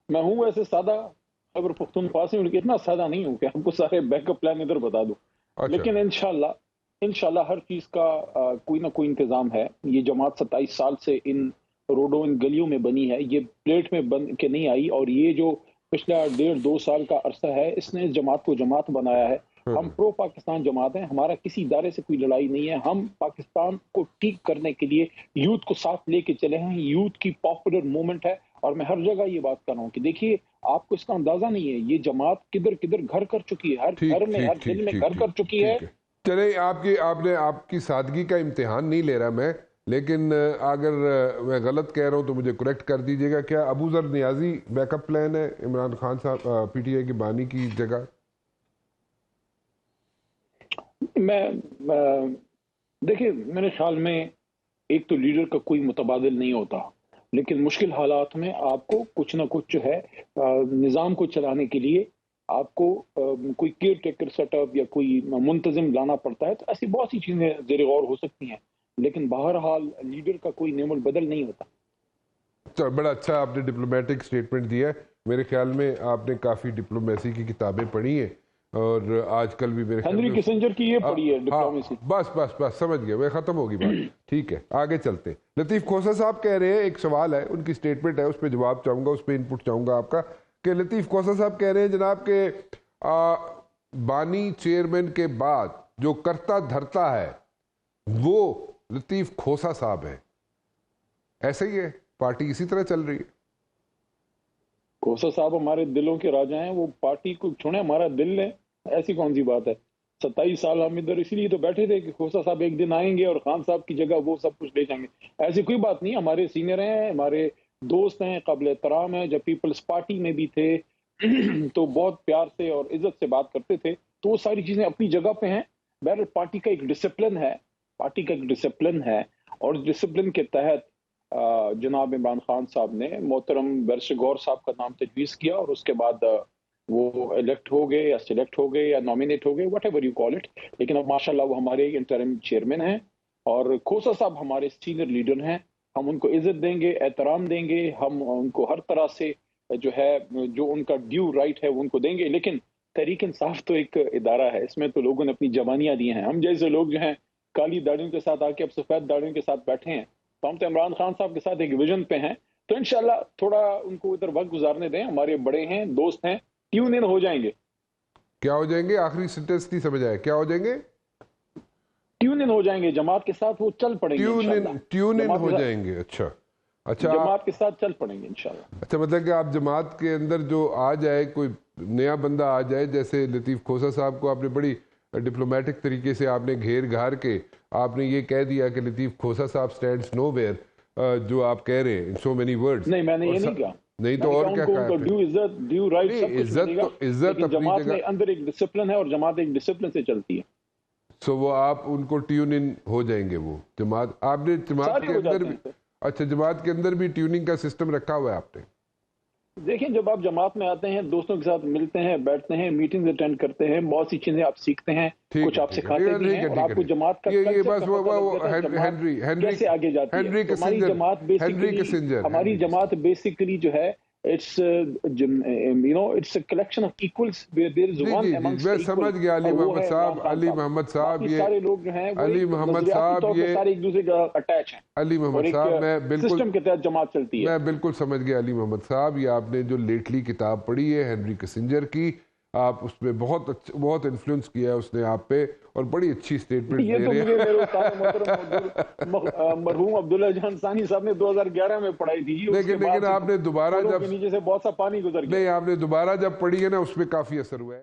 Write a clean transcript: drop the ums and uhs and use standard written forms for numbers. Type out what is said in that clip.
میں ہوں ویسے سادہ خیبر پختونخوا سے، لیکن اتنا سادہ نہیں ہوں کہ آپ کو سارے بیک اپ پلان ادھر بتا دوں. لیکن انشاءاللہ ہر چیز کا کوئی نہ کوئی انتظام ہے. یہ جماعت 27 سال سے ان روڈوں ان گلیوں میں بنی ہے، یہ پلیٹ میں بن کے نہیں آئی. اور یہ جو پچھلا 1.5-2 سال کا عرصہ ہے، اس نے اس جماعت کو جماعت بنایا ہے. ہم پرو پاکستان جماعت ہیں، ہمارا کسی ادارے سے کوئی لڑائی نہیں ہے. ہم پاکستان کو ٹھیک کرنے کے لیے یوتھ کو ساتھ لے کے چلے ہیں. یوتھ کی پاپولر موومنٹ ہے، اور میں ہر جگہ یہ بات کر رہا ہوں کہ دیکھیے آپ کو اس کا اندازہ نہیں ہے یہ جماعت کدھر کدھر گھر کر چکی ہے، ہر گھر میں ہر دل میں گھر کر چکی ہے. چلیں آپ کی سادگی کا امتحان نہیں لے رہا میں، لیکن اگر میں غلط کہہ رہا ہوں تو مجھے کریکٹ کر دیجیے گا. کیا ابو ذر نیازی بیک اپ پلان ہے عمران خان صاحب پی ٹی آئی کی بانی کی جگہ؟ دیکھیں میرے خیال میں ایک تو لیڈر کا کوئی متبادل نہیں ہوتا، لیکن مشکل حالات میں آپ کو کچھ نہ کچھ جو ہے نظام کو چلانے کے لیے آپ کو کوئی کیئر ٹیکر سیٹ اپ یا کوئی منتظم لانا پڑتا ہے. تو ایسی بہت سی چیزیں زیر غور ہو سکتی ہیں، لیکن بہرحال لیڈر کا کوئی نعم البدل نہیں ہوتا. بڑا اچھا آپ نے ڈپلومیٹک سٹیٹمنٹ دیا ہے. میرے خیال میں آپ نے کافی ڈپلومیسی کی کتابیں پڑھی ہیں، اور آج کل بھی میرے ہنری کسنجر کی یہ پڑھی ہے ڈپلومیسی. بس سمجھ گیا میں، ختم ہوگی بات. ٹھیک ہے آگے چلتے ہیں. لطیف کھوسہ صاحب کہہ رہے ہیں، ایک سوال ہے ان کی سٹیٹمنٹ ہے، اس پہ جواب چاہوں گا، اس پہ انپٹ چاہوں گا آپ کا، کہ لطیف کھوسہ صاحب کہہ رہے ہیں جناب کہ بانی چیئرمین کے بعد جو کرتا دھرتا ہے وہ لطیف کھوسہ صاحب ہے. ایسا ہی ہے؟ پارٹی اسی طرح چل رہی ہے؟ کھوسہ صاحب ہمارے دلوں کے راجا ہیں، وہ پارٹی کو چھوڑیں ہمارا دل ہے، ایسی کون سی بات ہے. 27 سال ہم ادھر اسی لیے تو بیٹھے تھے کہ کھوسہ صاحب ایک دن آئیں گے اور خان صاحب کی جگہ وہ سب کچھ لے جائیں گے. ایسی کوئی بات نہیں. ہمارے سینئر ہیں، ہمارے دوست ہیں، قابل احترام ہیں. جب پیپلز پارٹی میں بھی تھے تو بہت پیار سے اور عزت سے بات کرتے تھے. تو وہ ساری چیزیں اپنی جگہ پہ ہیں. بہرحال پارٹی کا ایک ڈسپلن ہے، اور ڈسپلن کے تحت جناب عمران خان صاحب نے محترم بیرسٹر غور صاحب کا نام تجویز کیا، اور اس کے بعد وہ الیکٹ ہو گئے یا سلیکٹ ہو گئے یا نامینیٹ ہو گئے، what ever you call it. لیکن اب ماشاءاللہ وہ ہمارے انٹرم چیئرمین ہیں، اور کھوسہ صاحب ہمارے سینئر لیڈر ہیں. ہم ان کو عزت دیں گے، احترام دیں گے، ہم ان کو ہر طرح سے جو ہے جو ان کا ڈیو رائٹ ہے وہ ان کو دیں گے. لیکن تحریک انصاف تو ایک ادارہ ہے، اس میں تو لوگوں نے اپنی جوانیاں دی ہیں. ہم جیسے لوگ جو ہیں کالی داڑھیوں کے ساتھ آ کے اب سفید داڑھیوں کے ساتھ بیٹھے ہیں، تو ہم تو عمران خان صاحب کے ساتھ ایک ویژن پہ ہیں. تو انشاءاللہ تھوڑا ان کو ادھر وقت گزارنے دیں. ہمارے بڑے ہیں، دوست ہیں، ٹیون ان ہو جائیں گے. کیا ہو جائیں گے؟ آخری سینٹنس نہیں سمجھ آیا، کیا ہو جائیں گے؟ ٹیون ان ہو جائیں گے، جماعت کے ساتھ وہ چل پڑیں گے انشاءاللہ. ٹیون ان ہو جائیں گے. اچھا جماعت کے ساتھ چل پڑیں گے انشاءاللہ. اچھا، مطلب کہ آپ جماعت کے اندر جو آ جائے، کوئی نیا بندہ آ جائے، جیسے لطیف کھوسہ صاحب کو آپ نے بڑی ڈپلومیٹک طریقے سے آپ نے گھیر گھار کے آپ نے یہ کہہ دیا کہ لطیف کھوسہ صاحب سٹینڈز نو ویئر، جو آپ کہہ رہے ہیں ان سو مینی ورڈز. نہیں، میں نے یہ نہیں کہا. نہیں تو اور کیا کہا؟ ڈیو رائٹ سب کچھ ملے گا، لیکن جماعت میں اندر ایک ڈسپلن ہے، اور جماعت ایک ڈسپلن سے چلتی ہے. سو وہ آپ ان کو ٹیون ان ہو جائیں گے. وہ جماعت آپ نے جماعت کے اندر بھی، اچھا جماعت کے اندر بھی ٹیوننگ کا سسٹم رکھا ہوا ہے آپ نے؟ دیکھیں جب آپ جماعت میں آتے ہیں، دوستوں کے ساتھ ملتے ہیں، بیٹھتے ہیں، میٹنگز اٹینڈ کرتے ہیں، بہت سی چیزیں آپ سیکھتے ہیں، کچھ آپ سکھاتے بھی ہیں، اور آپ کو جماعت کا یہ بس کیسے آگے جاتی ہے. ہماری جماعت بیسیکلی جو ہے it's a collection of equals where there is one amongst equals. میں سمجھ گیا. علی محمد صاحب، علی محمد صاحب، یہ سارے لوگ جو ہیں علی محمد صاحب، یہ سارے ایک دوسرے کا اٹیچ ہیں. علی محمد صاحب، میں بالکل سسٹم کے تحت جماعت چلتی ہے. میں بالکل سمجھ گیا. علی محمد صاحب، یہ آپ نے جو لیٹلی کتاب پڑھی ہے ہنری کسنجر کی، آپ اس پہ بہت انفلوئنس کیا ہے اس نے آپ پہ، اور بڑی اچھی سٹیٹمنٹ دے رہے ہیں. میرے استاد مرحوم عبداللہ جان ثانی صاحب نے 2011 میں پڑھائی تھی. لیکن آپ نے دوبارہ جب نیچے سے بہت سا پانی گزر گیا. نہیں، آپ نے دوبارہ جب پڑھی ہے نا، اس پہ کافی اثر ہوا ہے.